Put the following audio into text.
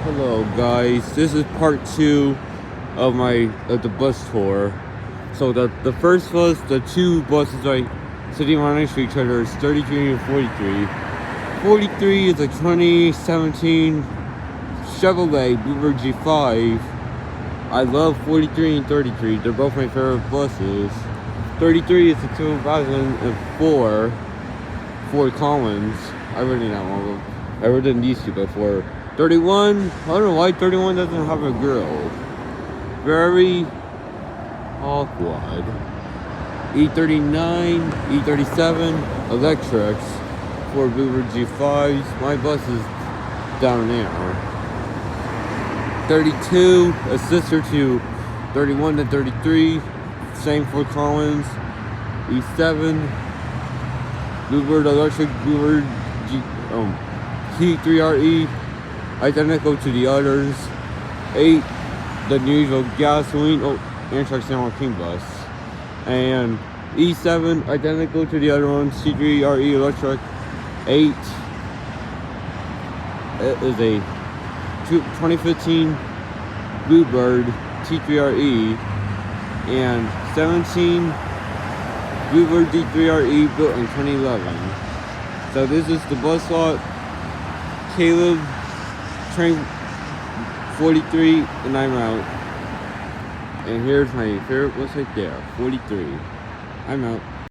Hello guys, this is part 2 of the bus tour. So the first was the two buses sitting right next to each other is 33 and 43. 43 is a 2017 Chevrolet Bluebird G5. I love 43 and 33. They're both my favorite buses. 33 is a 2004 Ford Collins. I've ridden that one. I've ridden these two before. 31, I don't know why 31 doesn't have a grill. Very awkward. E39, E37, electrics for Bluebird G5s. My bus is down there. 32, a sister to 31 to 33, same for Collins. E7, Bluebird electric, Bluebird T3RE. Identical to the others. 8, the usual gasoline, Amtrak San Joaquin bus. And E7, identical to the other ones, C3RE electric. 8, it is a 2015 Bluebird T3RE. And 17, Bluebird D3RE built in 2011. So this is the bus lot. Caleb, train 43, and I'm out. And here's my favorite bus right there, 43. I'm out.